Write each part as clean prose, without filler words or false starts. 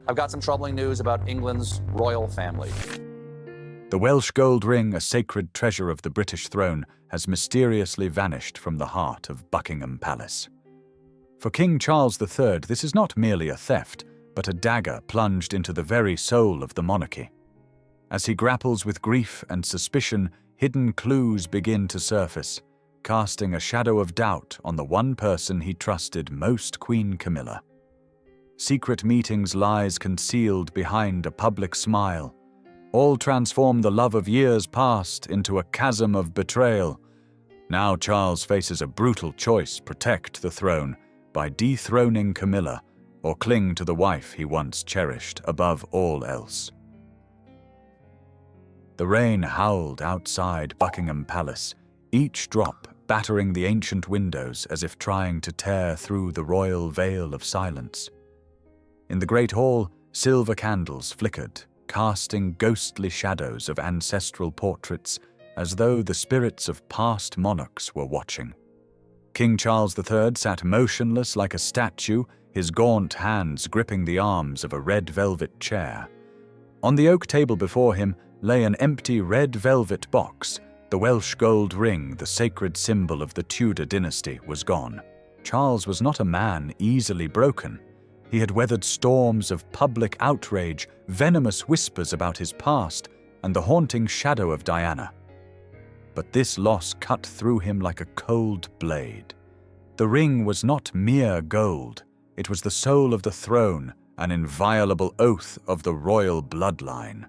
I've got some troubling news about England's royal family. The Welsh gold ring, a sacred treasure of the British throne, has mysteriously vanished from the heart of Buckingham Palace. For King Charles III, this is not merely a theft, but a dagger plunged into the very soul of the monarchy. As he grapples with grief and suspicion, hidden clues begin to surface, casting a shadow of doubt on the one person he trusted most, Queen Camilla. Secret meetings lies concealed behind a public smile. All transform the love of years past into a chasm of betrayal. Now Charles faces a brutal choice: protect the throne by dethroning Camilla, or cling to the wife he once cherished above all else. The rain howled outside Buckingham Palace, each drop battering the ancient windows as if trying to tear through the royal veil of silence. In the great hall, silver candles flickered, casting ghostly shadows of ancestral portraits as though the spirits of past monarchs were watching. King Charles III sat motionless like a statue, his gaunt hands gripping the arms of a red velvet chair. On the oak table before him lay an empty red velvet box. The Welsh gold ring, the sacred symbol of the Tudor dynasty, was gone. Charles was not a man easily broken. He had weathered storms of public outrage, venomous whispers about his past, and the haunting shadow of Diana. But this loss cut through him like a cold blade. The ring was not mere gold. It was the soul of the throne, an inviolable oath of the royal bloodline.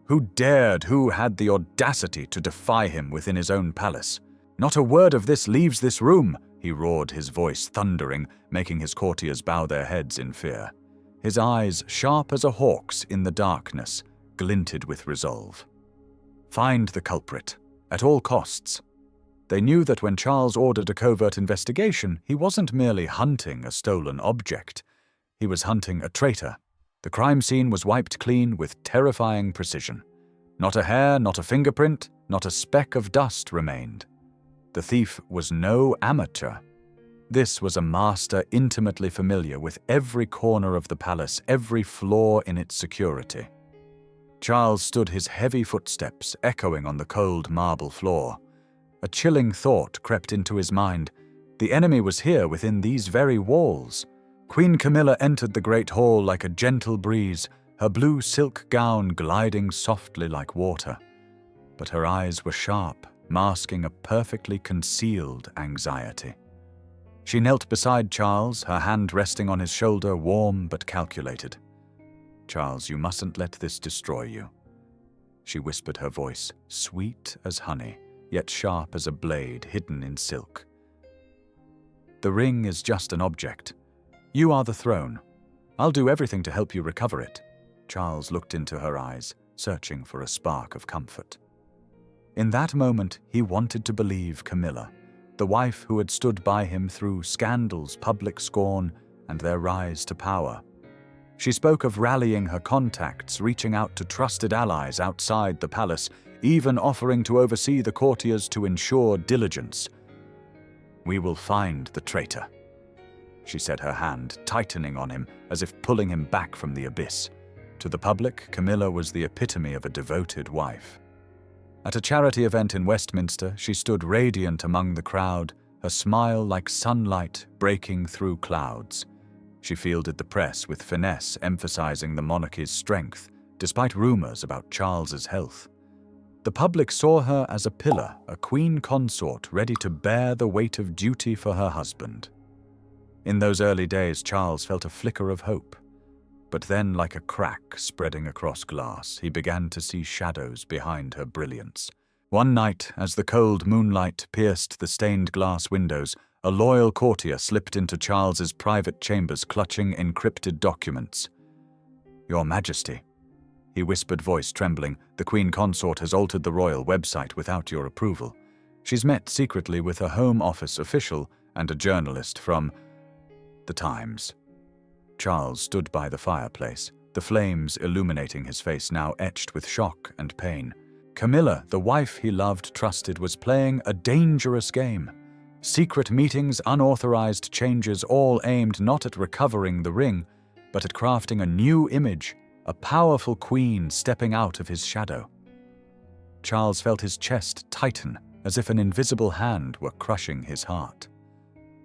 Who had the audacity to defy him within his own palace? Not a word of this leaves this room, he roared, his voice thundering, making his courtiers bow their heads in fear. His eyes, sharp as a hawk's in the darkness, glinted with resolve. Find the culprit, at all costs. They knew that when Charles ordered a covert investigation, he wasn't merely hunting a stolen object. He was hunting a traitor. The crime scene was wiped clean with terrifying precision. Not a hair, not a fingerprint, not a speck of dust remained. The thief was no amateur. This was a master intimately familiar with every corner of the palace, every flaw in its security. Charles stood, his heavy footsteps echoing on the cold marble floor. A chilling thought crept into his mind. The enemy was here within these very walls. Queen Camilla entered the great hall like a gentle breeze, her blue silk gown gliding softly like water. But her eyes were sharp, masking a perfectly concealed anxiety. She knelt beside Charles, her hand resting on his shoulder, warm but calculated. "Charles, you mustn't let this destroy you," she whispered, her voice sweet as honey, yet sharp as a blade hidden in silk. "The ring is just an object. You are the throne. I'll do everything to help you recover it." Charles looked into her eyes, searching for a spark of comfort. In that moment, he wanted to believe Camilla, the wife who had stood by him through scandals, public scorn, and their rise to power. She spoke of rallying her contacts, reaching out to trusted allies outside the palace, even offering to oversee the courtiers to ensure diligence. "We will find the traitor," she said, her hand tightening on him as if pulling him back from the abyss. To the public, Camilla was the epitome of a devoted wife. At a charity event in Westminster, she stood radiant among the crowd, her smile like sunlight breaking through clouds. She fielded the press with finesse, emphasizing the monarchy's strength, despite rumors about Charles's health. The public saw her as a pillar, a queen consort ready to bear the weight of duty for her husband. In those early days, Charles felt a flicker of hope. But then, like a crack spreading across glass, he began to see shadows behind her brilliance. One night, as the cold moonlight pierced the stained glass windows, a loyal courtier slipped into Charles's private chambers clutching encrypted documents. "Your Majesty," he whispered, voice trembling, "the Queen Consort has altered the royal website without your approval. She's met secretly with a Home Office official and a journalist from the Times." Charles stood by the fireplace, the flames illuminating his face now etched with shock and pain. Camilla, the wife he loved, trusted, was playing a dangerous game. Secret meetings, unauthorized changes, all aimed not at recovering the ring, but at crafting a new image, a powerful queen stepping out of his shadow. Charles felt his chest tighten as if an invisible hand were crushing his heart.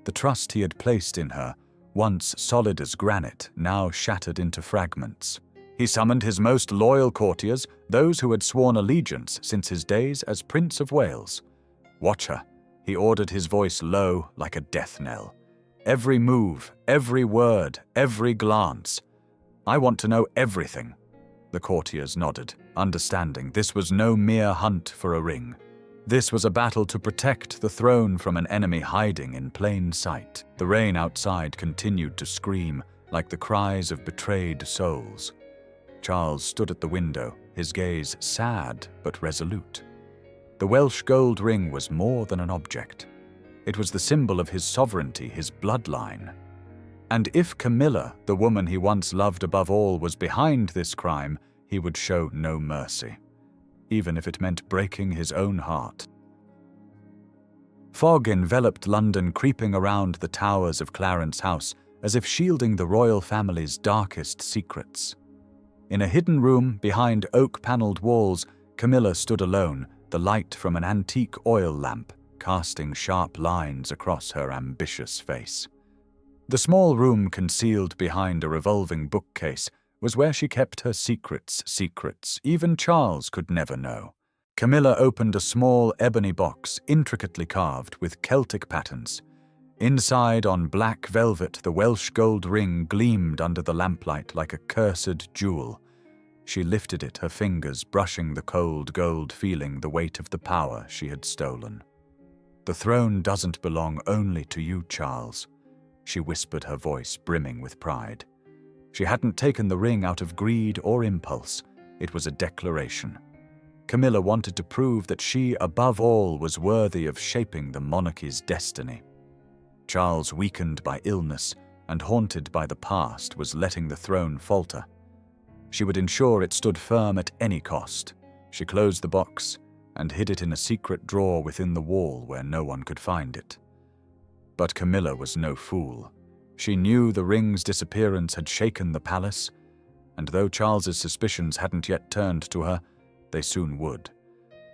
The trust he had placed in her, once solid as granite, now shattered into fragments. He summoned his most loyal courtiers, those who had sworn allegiance since his days as Prince of Wales. "Watch her," he ordered, his voice low like a death knell. "Every move, every word, every glance. I want to know everything." The courtiers nodded, understanding this was no mere hunt for a ring. This was a battle to protect the throne from an enemy hiding in plain sight. The rain outside continued to scream, like the cries of betrayed souls. Charles stood at the window, his gaze sad but resolute. The Welsh gold ring was more than an object. It was the symbol of his sovereignty, his bloodline. And if Camilla, the woman he once loved above all, was behind this crime, he would show no mercy, even if it meant breaking his own heart. Fog enveloped London, creeping around the towers of Clarence House, as if shielding the royal family's darkest secrets. In a hidden room behind oak-panelled walls, Camilla stood alone, the light from an antique oil lamp casting sharp lines across her ambitious face. The small room concealed behind a revolving bookcase was where she kept her secrets even Charles could never know. Camilla opened a small ebony box intricately carved with Celtic patterns. Inside, on black velvet, the Welsh gold ring gleamed under the lamplight like a cursed jewel. She lifted it, her fingers brushing the cold gold, feeling the weight of the power she had stolen. "The throne doesn't belong only to you, Charles," she whispered, her voice brimming with pride. She hadn't taken the ring out of greed or impulse. It was a declaration. Camilla wanted to prove that she, above all, was worthy of shaping the monarchy's destiny. Charles, weakened by illness and haunted by the past, was letting the throne falter. She would ensure it stood firm at any cost. She closed the box and hid it in a secret drawer within the wall where no one could find it. But Camilla was no fool. She knew the ring's disappearance had shaken the palace, and though Charles's suspicions hadn't yet turned to her, they soon would.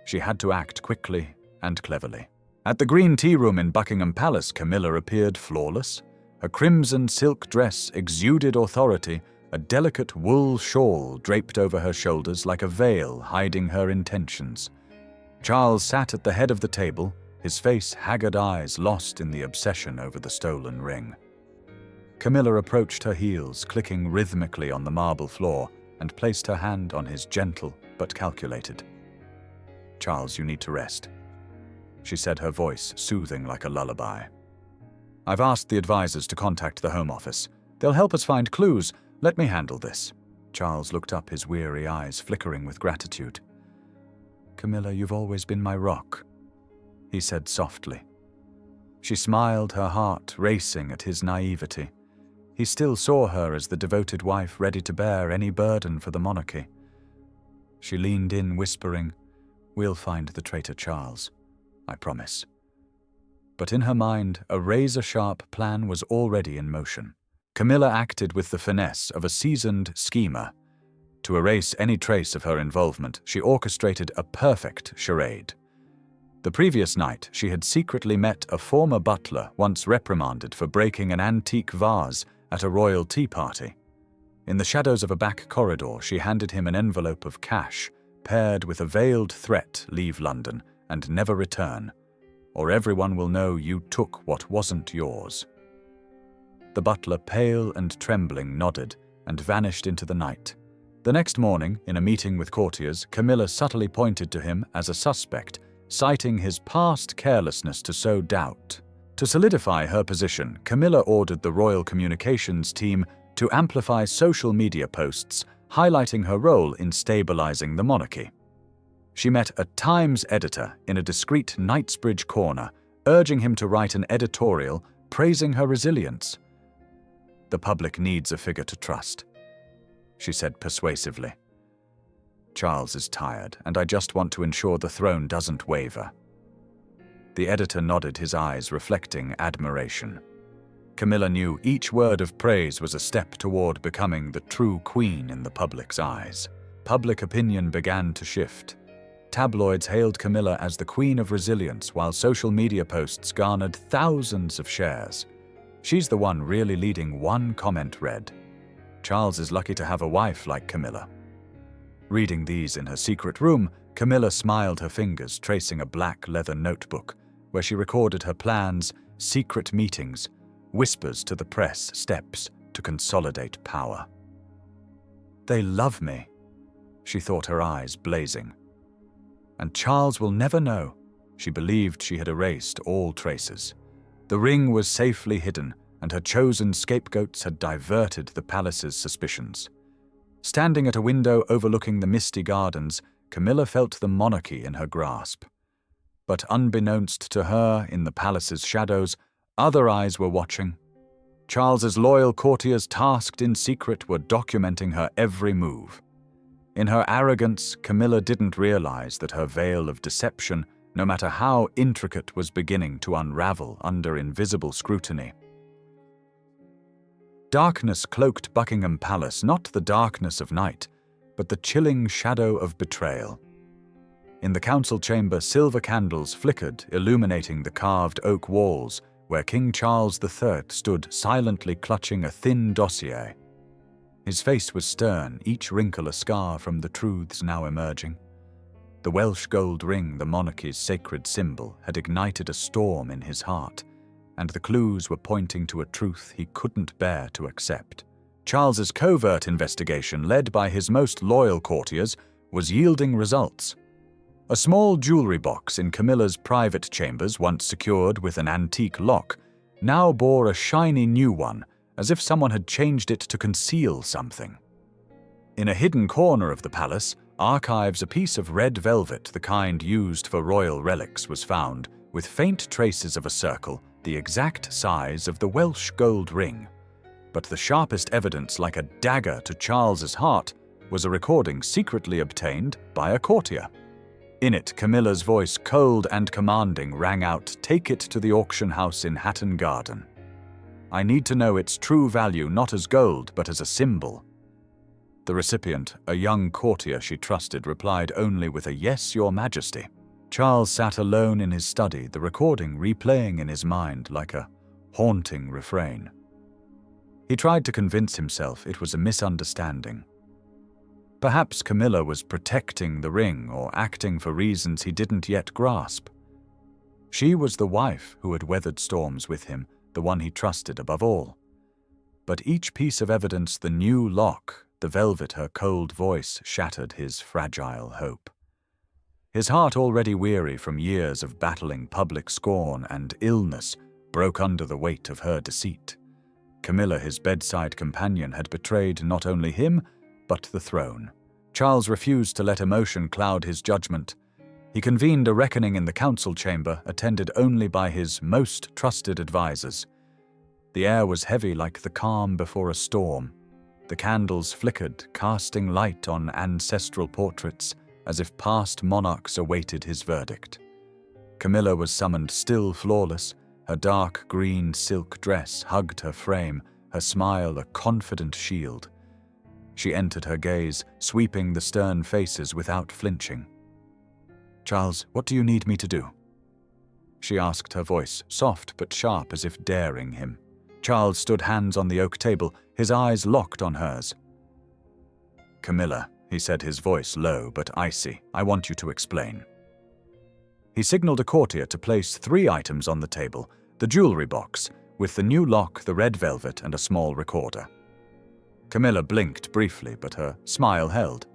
She had to act quickly and cleverly. At the green tea room in Buckingham Palace, Camilla appeared flawless. Her crimson silk dress exuded authority, a delicate wool shawl draped over her shoulders like a veil hiding her intentions. Charles sat at the head of the table, his face, haggard eyes lost in the obsession over the stolen ring. Camilla approached her heels, clicking rhythmically on the marble floor, and placed her hand on his, gentle but calculated. "Charles, you need to rest," she said, her voice soothing like a lullaby. "I've asked the advisors to contact the Home Office. They'll help us find clues. Let me handle this." Charles looked up, his weary eyes flickering with gratitude. "Camilla, you've always been my rock," he said softly. She smiled, her heart racing at his naivety. He still saw her as the devoted wife ready to bear any burden for the monarchy. She leaned in, whispering, "We'll find the traitor Charles, I promise." But in her mind, a razor-sharp plan was already in motion. Camilla acted with the finesse of a seasoned schemer. To erase any trace of her involvement, she orchestrated a perfect charade. The previous night, she had secretly met a former butler once reprimanded for breaking an antique vase at a royal tea party. In the shadows of a back corridor, she handed him an envelope of cash, paired with a veiled threat: "Leave London and never return, or everyone will know you took what wasn't yours." The butler, pale and trembling, nodded and vanished into the night. The next morning, in a meeting with courtiers, Camilla subtly pointed to him as a suspect, citing his past carelessness to sow doubt. To solidify her position, Camilla ordered the royal communications team to amplify social media posts highlighting her role in stabilizing the monarchy. She met a Times editor in a discreet Knightsbridge corner, urging him to write an editorial praising her resilience. "The public needs a figure to trust," she said persuasively. "Charles is tired, and I just want to ensure the throne doesn't waver." The editor nodded, his eyes reflecting admiration. Camilla knew each word of praise was a step toward becoming the true queen in the public's eyes. Public opinion began to shift. Tabloids hailed Camilla as the queen of resilience, while social media posts garnered thousands of shares. She's the one really leading. One comment read, "Charles is lucky to have a wife like Camilla." Reading these in her secret room, Camilla smiled her fingers, tracing a black leather notebook where she recorded her plans, secret meetings, whispers to the press, steps to consolidate power. "They love me," she thought, her eyes blazing. "And Charles will never know." She believed she had erased all traces. The ring was safely hidden, and her chosen scapegoats had diverted the palace's suspicions. Standing at a window overlooking the misty gardens, Camilla felt the monarchy in her grasp. But unbeknownst to her, in the palace's shadows, other eyes were watching. Charles's loyal courtiers, tasked in secret, were documenting her every move. In her arrogance, Camilla didn't realize that her veil of deception, no matter how intricate, was beginning to unravel under invisible scrutiny. Darkness cloaked Buckingham Palace, not the darkness of night, but the chilling shadow of betrayal. In the council chamber, silver candles flickered, illuminating the carved oak walls, where King Charles III stood silently clutching a thin dossier. His face was stern, each wrinkle a scar from the truths now emerging. The Welsh gold ring, the monarchy's sacred symbol, had ignited a storm in his heart, and the clues were pointing to a truth he couldn't bear to accept. Charles's covert investigation, led by his most loyal courtiers, was yielding results. A small jewelry box in Camilla's private chambers, once secured with an antique lock, now bore a shiny new one, as if someone had changed it to conceal something. In a hidden corner of the palace, archives, a piece of red velvet, the kind used for royal relics, was found, with faint traces of a circle, the exact size of the Welsh gold ring. But the sharpest evidence, like a dagger to Charles's heart, was a recording secretly obtained by a courtier. In it, Camilla's voice, cold and commanding, rang out, "Take it to the auction house in Hatton Garden. I need to know its true value, not as gold, but as a symbol." The recipient, a young courtier she trusted, replied only with a "Yes, Your Majesty." Charles sat alone in his study, the recording replaying in his mind like a haunting refrain. He tried to convince himself it was a misunderstanding. Perhaps Camilla was protecting the ring or acting for reasons he didn't yet grasp. She was the wife who had weathered storms with him, the one he trusted above all. But each piece of evidence, the new lock, the velvet, her cold voice, shattered his fragile hope. His heart, already weary from years of battling public scorn and illness, broke under the weight of her deceit. Camilla, his bedside companion, had betrayed not only him, but the throne. Charles refused to let emotion cloud his judgment. He convened a reckoning in the council chamber, attended only by his most trusted advisers. The air was heavy like the calm before a storm. The candles flickered, casting light on ancestral portraits, as if past monarchs awaited his verdict. Camilla was summoned, still flawless. Her dark green silk dress hugged her frame, her smile a confident shield. She entered, her gaze sweeping the stern faces without flinching. "Charles, what do you need me to do?" she asked, her voice soft but sharp, as if daring him. Charles stood, hands on the oak table, his eyes locked on hers. "Camilla," he said, his voice low but icy, "I want you to explain." He signaled a courtier to place 3 items on the table: the jewelry box, with the new lock, the red velvet, and a small recorder. Camilla blinked briefly, but her smile held.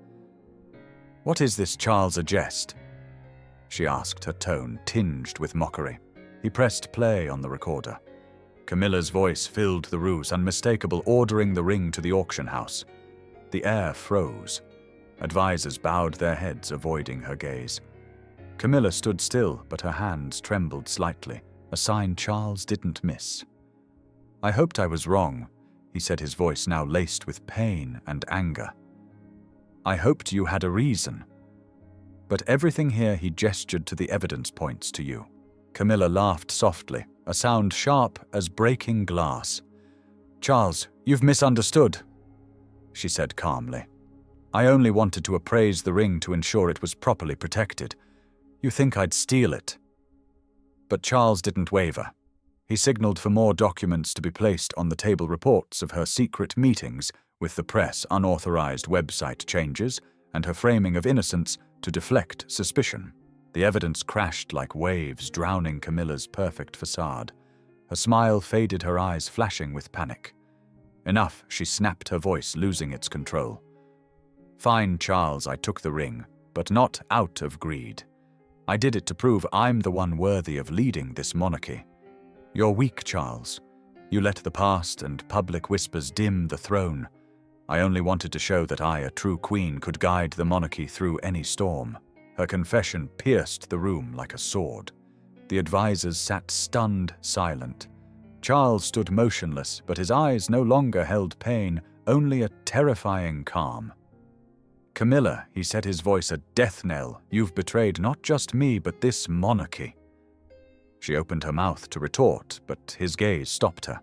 "What is this, Charles, a jest?" she asked, her tone tinged with mockery. He pressed play on the recorder. Camilla's voice filled the ruse, unmistakable, ordering the ring to the auction house. The air froze. Advisers bowed their heads, avoiding her gaze. Camilla stood still, but her hands trembled slightly, a sign Charles didn't miss. "I hoped I was wrong," he said, his voice now laced with pain and anger. "I hoped you had a reason. But everything here," he gestured to the evidence, "points to you." Camilla laughed softly, a sound sharp as breaking glass. "Charles, you've misunderstood," she said calmly. "I only wanted to appraise the ring to ensure it was properly protected. You think I'd steal it?" But Charles didn't waver. He signaled for more documents to be placed on the table, reports of her secret meetings with the press, unauthorized website changes, and her framing of innocence to deflect suspicion. The evidence crashed like waves, drowning Camilla's perfect facade. Her smile faded, her eyes flashing with panic. "Enough," she snapped, her voice losing its control. "Fine, Charles, I took the ring, but not out of greed. I did it to prove I'm the one worthy of leading this monarchy. You're weak, Charles. You let the past and public whispers dim the throne. I only wanted to show that I, a true queen, could guide the monarchy through any storm." Her confession pierced the room like a sword. The advisors sat stunned, silent. Charles stood motionless, but his eyes no longer held pain, only a terrifying calm. "Camilla," he said, his voice a death knell, "you've betrayed not just me, but this monarchy." She opened her mouth to retort, but his gaze stopped her.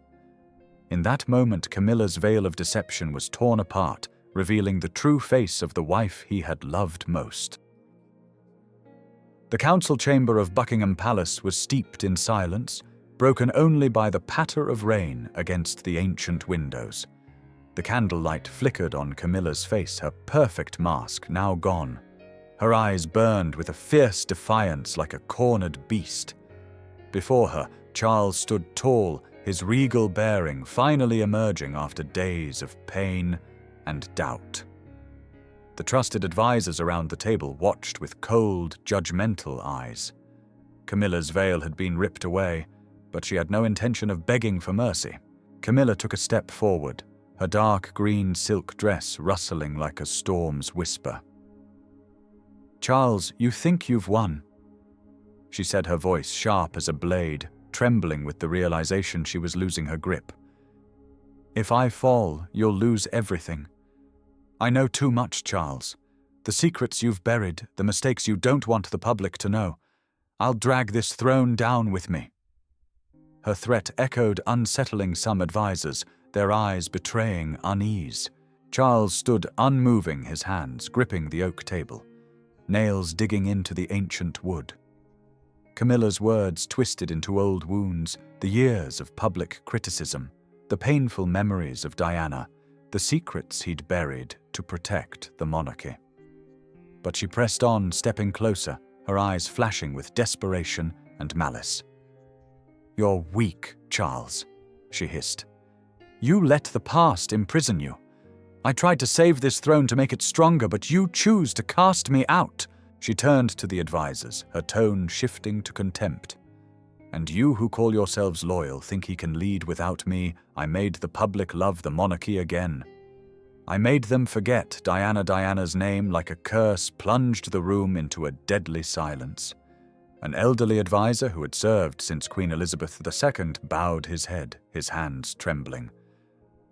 In that moment, Camilla's veil of deception was torn apart, revealing the true face of the wife he had loved most. The council chamber of Buckingham Palace was steeped in silence, broken only by the patter of rain against the ancient windows. The candlelight flickered on Camilla's face, her perfect mask now gone. Her eyes burned with a fierce defiance like a cornered beast. Before her, Charles stood tall, his regal bearing finally emerging after days of pain and doubt. The trusted advisors around the table watched with cold, judgmental eyes. Camilla's veil had been ripped away, but she had no intention of begging for mercy. Camilla took a step forward, her dark green silk dress rustling like a storm's whisper. "Charles, you think you've won," she said, her voice sharp as a blade, trembling with the realization she was losing her grip. "If I fall, you'll lose everything. I know too much, Charles. The secrets you've buried, the mistakes you don't want the public to know. I'll drag this throne down with me." Her threat echoed, unsettling some advisors, their eyes betraying unease. Charles stood unmoving, his hands gripping the oak table, nails digging into the ancient wood. Camilla's words twisted into old wounds, the years of public criticism, the painful memories of Diana, the secrets he'd buried to protect the monarchy. But she pressed on, stepping closer, her eyes flashing with desperation and malice. "You're weak, Charles," she hissed. "You let the past imprison you. I tried to save this throne to make it stronger, but you choose to cast me out." She turned to the advisors, her tone shifting to contempt. "And you who call yourselves loyal think he can lead without me. I made the public love the monarchy again. I made them forget Diana's name like a curse, plunged the room into a deadly silence." An elderly advisor who had served since Queen Elizabeth II bowed his head, his hands trembling.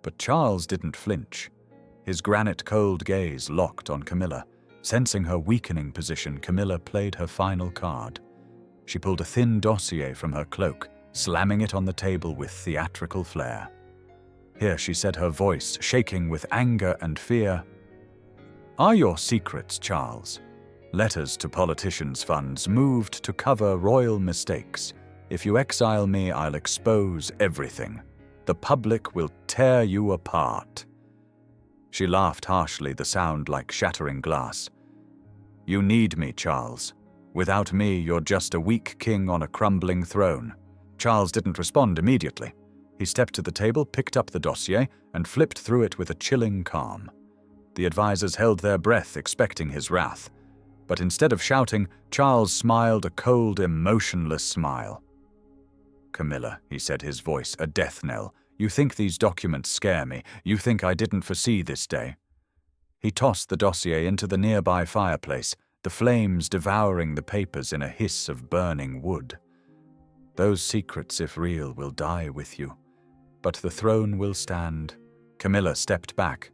But Charles didn't flinch. His granite-cold gaze locked on Camilla. Sensing her weakening position, Camilla played her final card. She pulled a thin dossier from her cloak, slamming it on the table with theatrical flair. "Here," she said, her voice shaking with anger and fear. "Are your secrets, Charles? Letters to politicians' funds moved to cover royal mistakes. If you exile me, I'll expose everything. The public will tear you apart." She laughed harshly, the sound like shattering glass. "You need me, Charles. Without me, you're just a weak king on a crumbling throne." Charles didn't respond immediately. He stepped to the table, picked up the dossier, and flipped through it with a chilling calm. The advisors held their breath, expecting his wrath. But instead of shouting, Charles smiled a cold, emotionless smile. "Camilla," he said, his voice a death knell, "you think these documents scare me. You think I didn't foresee this day." He tossed the dossier into the nearby fireplace, the flames devouring the papers in a hiss of burning wood. "Those secrets, if real, will die with you. But the throne will stand." Camilla stepped back,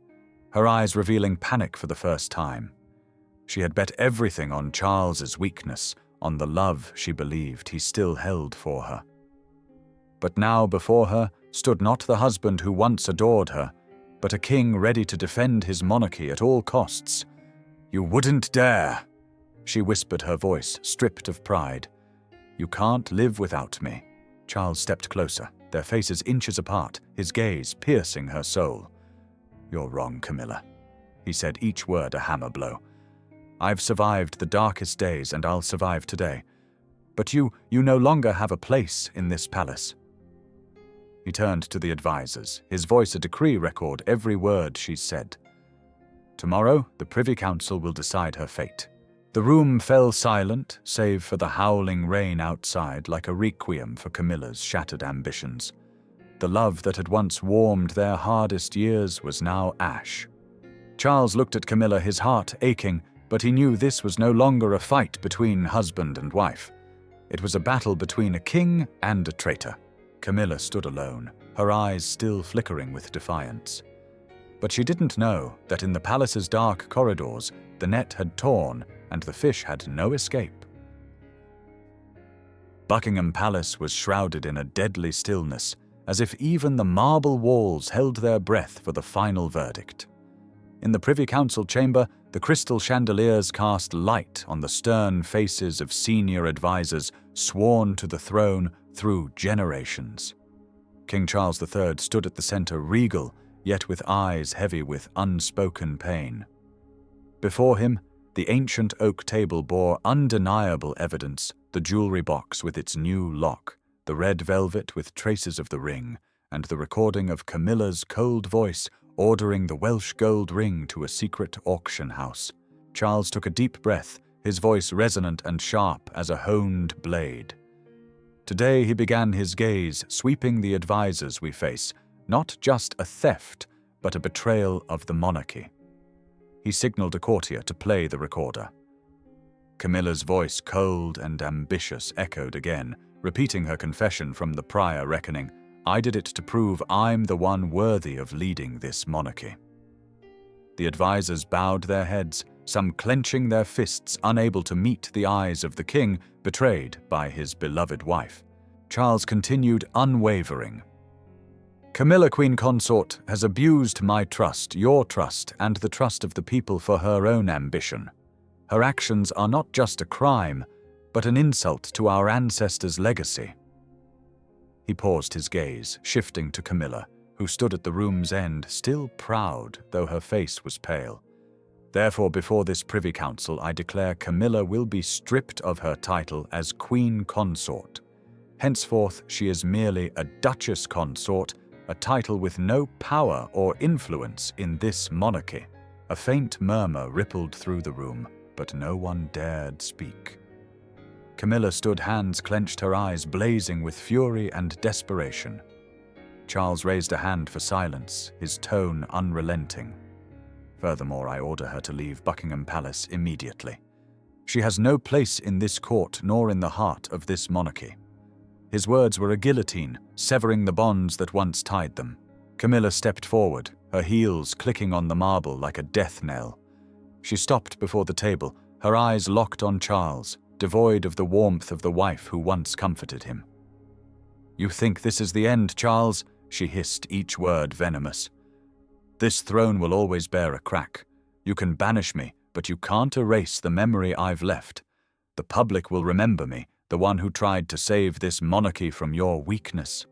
her eyes revealing panic for the first time. She had bet everything on Charles's weakness, on the love she believed he still held for her. But now before her stood not the husband who once adored her, but a king ready to defend his monarchy at all costs. "You wouldn't dare," she whispered, her voice stripped of pride. "You can't live without me." Charles stepped closer, their faces inches apart, his gaze piercing her soul. "You're wrong, Camilla," he said, each word a hammer blow. "I've survived the darkest days, and I'll survive today. But you no longer have a place in this palace." He turned to the advisers, his voice a decree record every word she said. "Tomorrow, the Privy Council will decide her fate." The room fell silent, save for the howling rain outside, like a requiem for Camilla's shattered ambitions. The love that had once warmed their hardest years was now ash. Charles looked at Camilla, his heart aching, but he knew this was no longer a fight between husband and wife. It was a battle between a king and a traitor. Camilla stood alone, her eyes still flickering with defiance. But she didn't know that in the palace's dark corridors, the net had torn and the fish had no escape. Buckingham Palace was shrouded in a deadly stillness, as if even the marble walls held their breath for the final verdict. In the Privy Council chamber, the crystal chandeliers cast light on the stern faces of senior advisers sworn to the throne through generations. King Charles III stood at the center, regal, yet with eyes heavy with unspoken pain. Before him, the ancient oak table bore undeniable evidence: the jewelry box with its new lock, the red velvet with traces of the ring, and the recording of Camilla's cold voice ordering the Welsh gold ring to a secret auction house. Charles took a deep breath, his voice resonant and sharp as a honed blade. Today he began his gaze sweeping the advisers we face, not just a theft, but a betrayal of the monarchy. He signaled a courtier to play the recorder. Camilla's voice, cold and ambitious, echoed again, repeating her confession from the prior reckoning. "I did it to prove I'm the one worthy of leading this monarchy." The advisers bowed their heads, some clenching their fists, unable to meet the eyes of the king, betrayed by his beloved wife. Charles continued, unwavering. "Camilla, Queen Consort, has abused my trust, your trust, and the trust of the people for her own ambition. Her actions are not just a crime, but an insult to our ancestors' legacy." He paused, his gaze shifting to Camilla, who stood at the room's end, still proud, though her face was pale. "Therefore, before this Privy Council, I declare Camilla will be stripped of her title as Queen Consort. Henceforth, she is merely a Duchess Consort, a title with no power or influence in this monarchy." A faint murmur rippled through the room, but no one dared speak. Camilla stood, hands clenched, her eyes blazing with fury and desperation. Charles raised a hand for silence, his tone unrelenting. "Furthermore, I order her to leave Buckingham Palace immediately. She has no place in this court nor in the heart of this monarchy." His words were a guillotine, severing the bonds that once tied them. Camilla stepped forward, her heels clicking on the marble like a death knell. She stopped before the table, her eyes locked on Charles, devoid of the warmth of the wife who once comforted him. "You think this is the end, Charles?" she hissed, each word venomous. "This throne will always bear a crack. You can banish me, but you can't erase the memory I've left. The public will remember me, the one who tried to save this monarchy from your weakness."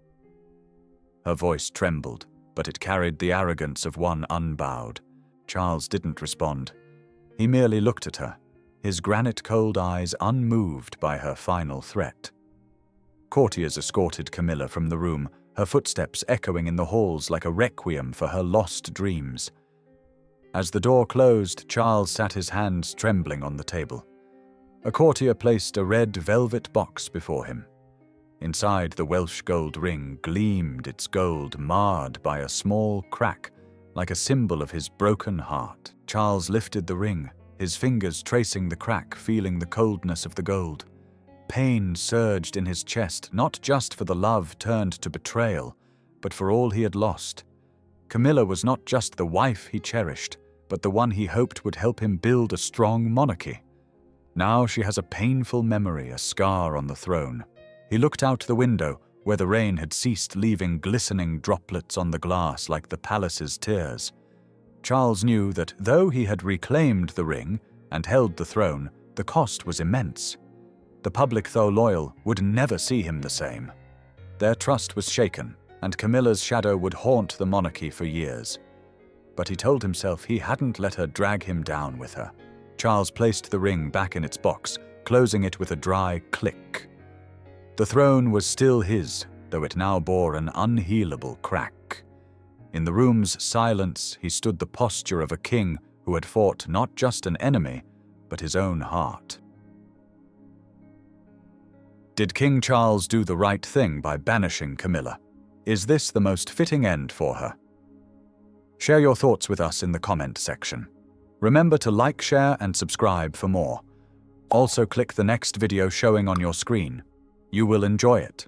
Her voice trembled, but it carried the arrogance of one unbowed. Charles didn't respond. He merely looked at her, his granite-cold eyes unmoved by her final threat. Courtiers escorted Camilla from the room, her footsteps echoing in the halls like a requiem for her lost dreams. As the door closed, Charles sat, his hands trembling on the table. A courtier placed a red velvet box before him. Inside, the Welsh gold ring gleamed, its gold marred by a small crack, like a symbol of his broken heart. Charles lifted the ring, his fingers tracing the crack, feeling the coldness of the gold. Pain surged in his chest, not just for the love turned to betrayal, but for all he had lost. Camilla was not just the wife he cherished, but the one he hoped would help him build a strong monarchy. Now she has a painful memory, a scar on the throne. He looked out the window, where the rain had ceased, leaving glistening droplets on the glass like the palace's tears. Charles knew that though he had reclaimed the ring and held the throne, the cost was immense. The public, though loyal, would never see him the same. Their trust was shaken, and Camilla's shadow would haunt the monarchy for years. But he told himself he hadn't let her drag him down with her. Charles placed the ring back in its box, closing it with a dry click. The throne was still his, though it now bore an unhealable crack. In the room's silence, he stood the posture of a king who had fought not just an enemy, but his own heart. Did King Charles do the right thing by banishing Camilla? Is this the most fitting end for her? Share your thoughts with us in the comment section. Remember to like, share, and subscribe for more. Also click the next video showing on your screen. You will enjoy it.